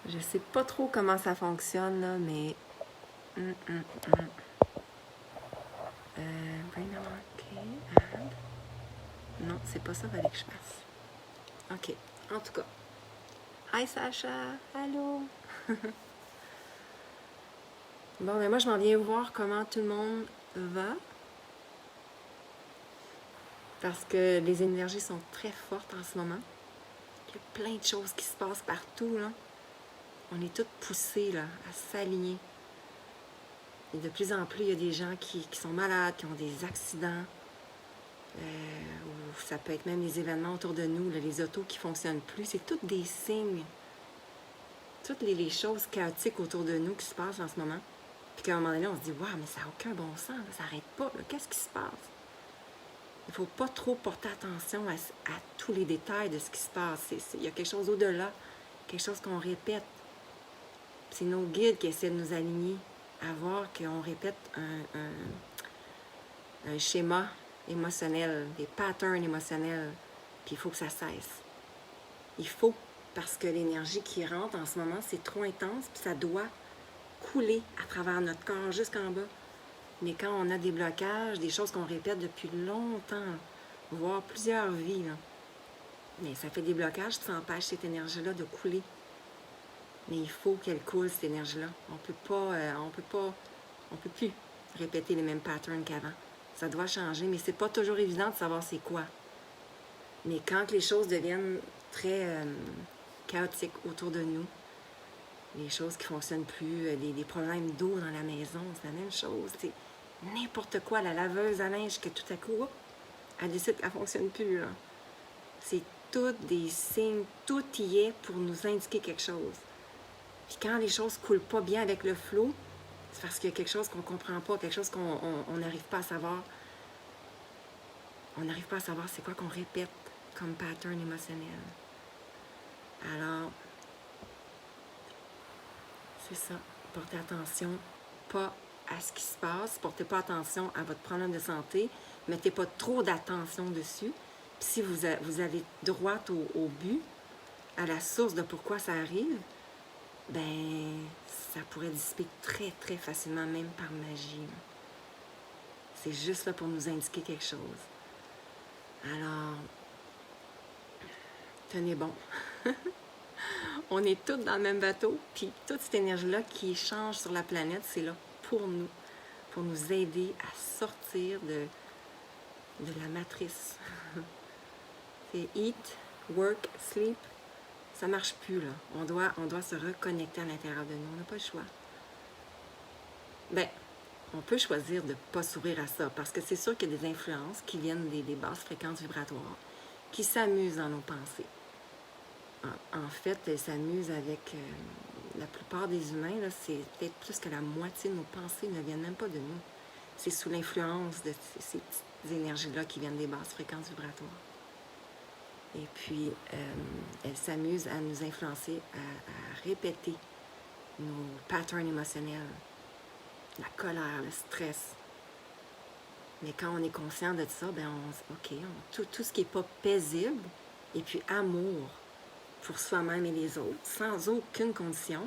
Je sais pas trop comment ça fonctionne, là, mais... Bring them on. OK. Add. Non, c'est pas ça qu'il fallait que je fasse. OK. En tout cas. Hi, Sacha. Allô. Bon, mais moi, je m'en viens voir comment tout le monde va. Parce que les énergies sont très fortes en ce moment. Il y a plein de choses qui se passent partout, là. On est tous poussés, là, à s'aligner. Et de plus en plus, il y a des gens qui sont malades, qui ont des accidents. Ou ça peut être même les événements autour de nous, là, les autos qui ne fonctionnent plus. C'est tous des signes. Toutes les choses chaotiques autour de nous qui se passent en ce moment. Puis qu'à un moment donné, on se dit « Waouh, mais ça n'a aucun bon sens, là, ça n'arrête pas. Qu'est-ce qui se passe? » Il ne faut pas trop porter attention à tous les détails de ce qui se passe. Il y a quelque chose au-delà, quelque chose qu'on répète. C'est nos guides qui essaient de nous aligner à voir qu'on répète un schéma émotionnel, des patterns émotionnels, puis il faut que ça cesse. Il faut, parce que l'énergie qui rentre en ce moment, c'est trop intense, puis ça doit couler à travers notre corps jusqu'en bas. Mais quand on a des blocages, des choses qu'on répète depuis longtemps, voire plusieurs vies, là, mais ça fait des blocages qui empêchent cette énergie-là de couler. Mais il faut qu'elle coule, cette énergie-là. On peut plus répéter les mêmes patterns qu'avant. Ça doit changer, mais c'est pas toujours évident de savoir c'est quoi. Mais quand les choses deviennent très chaotiques autour de nous, les choses qui ne fonctionnent plus, des problèmes d'eau dans la maison, c'est la même chose. C'est n'importe quoi, la laveuse à linge que tout à coup, elle décide qu'elle ne fonctionne plus. Là. C'est tous des signes, tout y est pour nous indiquer quelque chose. Puis quand les choses ne coulent pas bien avec le flow, c'est parce qu'il y a quelque chose qu'on ne comprend pas, quelque chose qu'on n'arrive pas à savoir. On n'arrive pas à savoir c'est quoi qu'on répète comme pattern émotionnel. Alors, c'est ça. Portez attention, pas à ce qui se passe. Portez pas attention à votre problème de santé. Mettez pas trop d'attention dessus. Puis si vous allez droit au but, à la source de pourquoi ça arrive, ben ça pourrait dissiper très, très facilement, même par magie. C'est juste là pour nous indiquer quelque chose. Alors, tenez bon. On est tous dans le même bateau, puis toute cette énergie-là qui change sur la planète, c'est là pour nous aider à sortir de la matrice. C'est eat, work, sleep. Ça marche plus, là. On doit se reconnecter à l'intérieur de nous. On n'a pas le choix. Ben, on peut choisir de ne pas s'ouvrir à ça, parce que c'est sûr qu'il y a des influences qui viennent des basses fréquences vibratoires, qui s'amusent dans nos pensées. En fait, elles s'amusent avec la plupart des humains, là, c'est peut-être plus que la moitié de nos pensées ne viennent même pas de nous. C'est sous l'influence de ces petites énergies-là qui viennent des basses fréquences vibratoires. Et puis, elles s'amusent à nous influencer, à répéter nos patterns émotionnels, la colère, le stress. Mais quand on est conscient de ça, ben tout ce qui n'est pas paisible, et puis amour pour soi-même et les autres, sans aucune condition,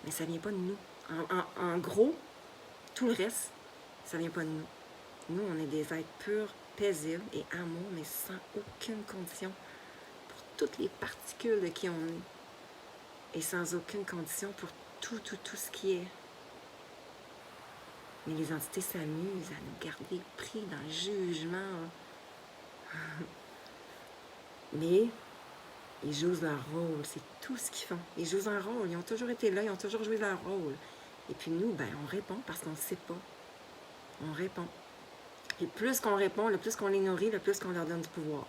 mais ça ne vient pas de nous. En gros, tout le reste, ça ne vient pas de nous. Nous, on est des êtres purs, paisibles et amour, mais sans aucune condition pour toutes les particules de qui on est. Et sans aucune condition pour tout ce qui est. Mais les entités s'amusent à nous garder pris dans le jugement. Mais ils jouent leur rôle, c'est tout ce qu'ils font. Ils jouent un rôle, ils ont toujours été là, ils ont toujours joué leur rôle. Et puis nous, ben, on répond parce qu'on ne sait pas. On répond. Et plus qu'on répond, le plus qu'on les nourrit, le plus qu'on leur donne du pouvoir.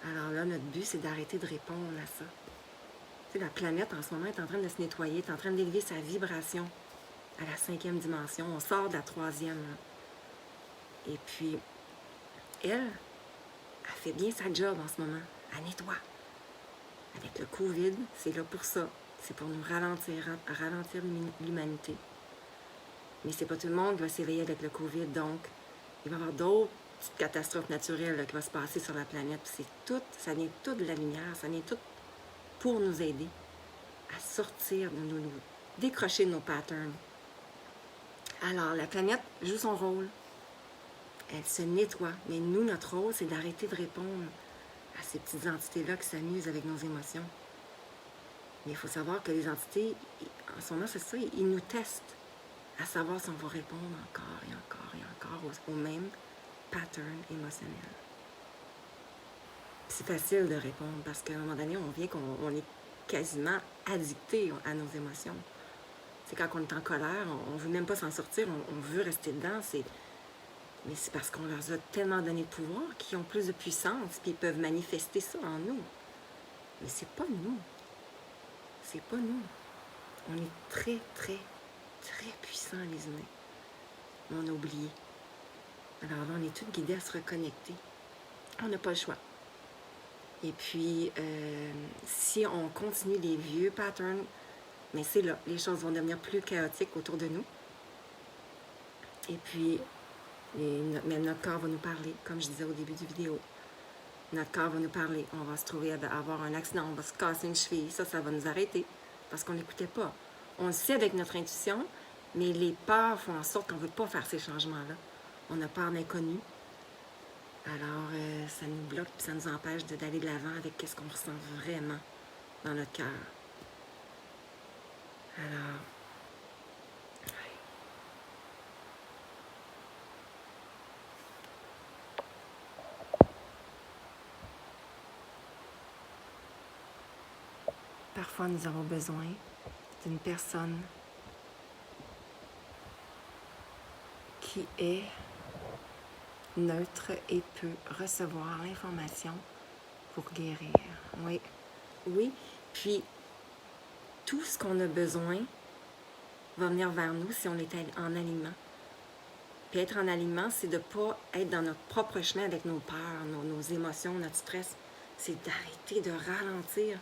Alors là, notre but, c'est d'arrêter de répondre à ça. Tu sais, la planète, en ce moment, est en train de se nettoyer, est en train d'élever sa vibration à la 5e dimension. On sort de la 3e. Et puis, elle fait bien sa job en ce moment. Elle nettoie. Avec le COVID, c'est là pour ça. C'est pour nous ralentir l'humanité. Mais c'est pas tout le monde qui va s'éveiller avec le COVID, donc il va y avoir d'autres petites catastrophes naturelles là, qui vont se passer sur la planète. C'est tout, ça vient tout de la lumière, ça vient tout pour nous aider. à sortir, de nous décrocher de nos patterns. Alors, la planète joue son rôle. Elle se nettoie. Mais nous, notre rôle, c'est d'arrêter de répondre à ces petites entités-là qui s'amusent avec nos émotions. Mais il faut savoir que les entités, en ce moment, c'est ça, ils nous testent à savoir si on va répondre encore et encore et encore au même pattern émotionnel. C'est facile de répondre parce qu'à un moment donné, on vient qu'on est quasiment addicté à nos émotions. C'est quand on est en colère, on ne veut même pas s'en sortir, on veut rester dedans. Mais c'est parce qu'on leur a tellement donné de pouvoir qu'ils ont plus de puissance puis ils peuvent manifester ça en nous. Mais c'est pas nous. C'est pas nous. On est très, très, très puissants, les humains. On a oublié. Alors là, on est tous guidés à se reconnecter. On n'a pas le choix. Et puis, si on continue les vieux patterns, mais c'est là, les choses vont devenir plus chaotiques autour de nous. Et puis, même notre corps va nous parler, comme je disais au début du vidéo. Notre corps va nous parler. On va se trouver à avoir un accident, on va se casser une cheville. Ça va nous arrêter parce qu'on ne l'écoutait pas. On le sait avec notre intuition, mais les peurs font en sorte qu'on ne veut pas faire ces changements-là. On a peur de l'inconnu. Alors, ça nous bloque et ça nous empêche d'aller de l'avant avec ce qu'on ressent vraiment dans notre cœur. Alors, parfois, nous avons besoin d'une personne qui est neutre et peut recevoir l'information pour guérir. Oui, oui. Puis, tout ce qu'on a besoin va venir vers nous si on est en alignement. Puis être en alignement, c'est de ne pas être dans notre propre chemin avec nos peurs, nos émotions, notre stress. C'est d'arrêter de ralentir.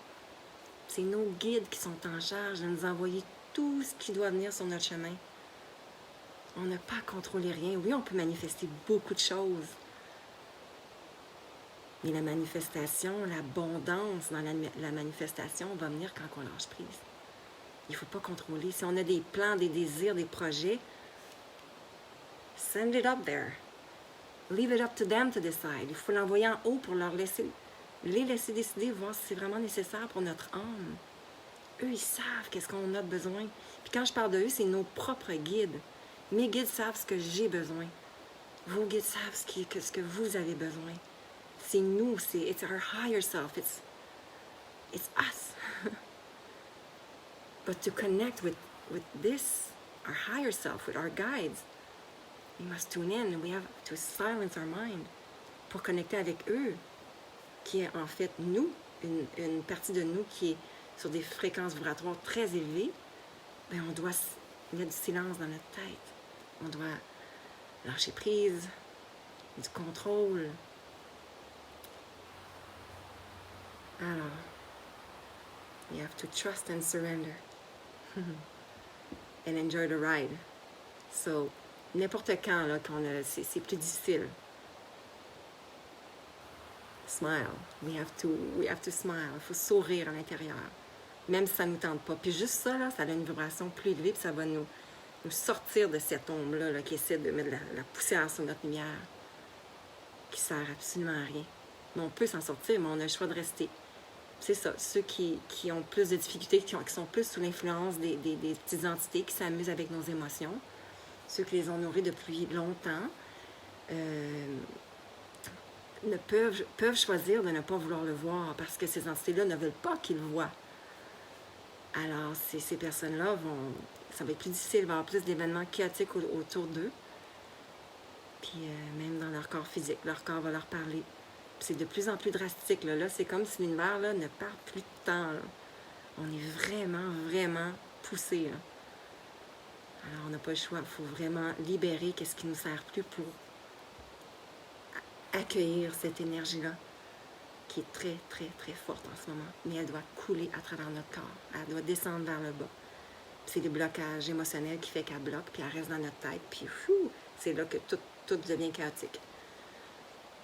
C'est nos guides qui sont en charge de nous envoyer tout ce qui doit venir sur notre chemin. On n'a pas à contrôler rien. Oui, on peut manifester beaucoup de choses. Mais la manifestation, l'abondance dans la manifestation va venir quand on lâche prise. Il ne faut pas contrôler. Si on a des plans, des désirs, des projets, send it up there. Leave it up to them to decide. Il faut l'envoyer en haut pour les laisser décider, voir si c'est vraiment nécessaire pour notre âme. Eux, ils savent qu'est-ce qu'on a besoin. Puis quand je parle de eux, c'est nos propres guides. Mes guides savent ce que j'ai besoin. Vos guides savent ce que vous avez besoin. C'est nous, it's our higher self. It's us. But to connect with this, our higher self, with our guides, we must tune in and we have to silence our mind pour connecter avec eux, qui est en fait nous, une partie de nous qui est sur des fréquences vibratoires très élevées. Bien, on doit mettre du silence dans notre tête. On doit lâcher prise, du contrôle. Alors, you have to trust and surrender and enjoy the ride. So, n'importe quand, là, c'est plus difficile. Smile. We have to smile. Il faut sourire à l'intérieur. Même si ça ne nous tente pas. Puis juste ça, là, ça a une vibration plus élevée, puis ça va nous sortir de cette ombre-là là, qui essaie de mettre la poussière sur notre lumière, qui ne sert absolument à rien. Mais on peut s'en sortir, mais on a le choix de rester. C'est ça, ceux qui ont plus de difficultés, qui sont plus sous l'influence des petites entités qui s'amusent avec nos émotions, ceux qui les ont nourris depuis longtemps, peuvent choisir de ne pas vouloir le voir parce que ces entités-là ne veulent pas qu'ils le voient. Alors, ces personnes-là ça va être plus difficile, il va y avoir plus d'événements chaotiques autour d'eux. Puis même dans leur corps physique, leur corps va leur parler. Puis c'est de plus en plus drastique. Là, c'est comme si l'univers là, ne parle plus de temps. Là. On est vraiment, vraiment poussé. Là. Alors, on n'a pas le choix. Il faut vraiment libérer ce qui ne nous sert plus pour accueillir cette énergie-là qui est très, très, très forte en ce moment. Mais elle doit couler à travers notre corps. Elle doit descendre vers le bas. Puis c'est des blocages émotionnels qui fait qu'elle bloque, puis elle reste dans notre tête. Puis c'est là que tout devient chaotique.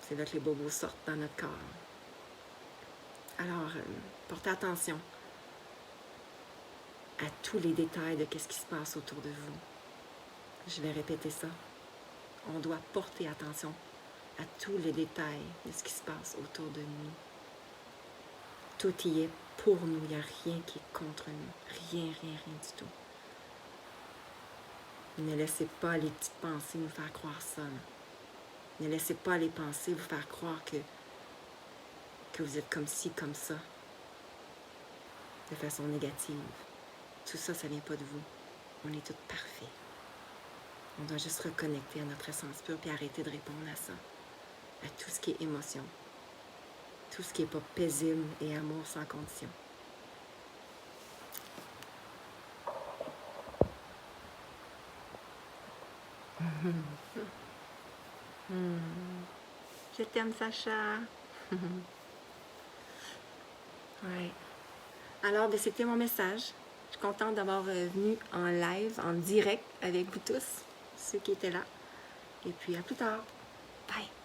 C'est là que les bobos sortent dans notre corps. Alors, portez attention. à tous les détails de ce qui se passe autour de vous. Je vais répéter ça. On doit porter attention à tous les détails de ce qui se passe autour de nous. Tout y est pour nous. Il n'y a rien qui est contre nous. Rien du tout. Ne laissez pas les petites pensées nous faire croire ça. Ne laissez pas les pensées vous faire croire que vous êtes comme ci, comme ça, de façon négative. Tout ça, ça ne vient pas de vous. On est tous parfaits. On doit juste reconnecter à notre essence pure puis arrêter de répondre à ça, à tout ce qui est émotion, tout ce qui n'est pas paisible et amour sans condition. Je t'aime, Sacha. Ouais. Alors, c'était mon message. Je suis contente d'avoir venu en live, en direct avec vous tous, ceux qui étaient là. Et puis, à plus tard. Bye!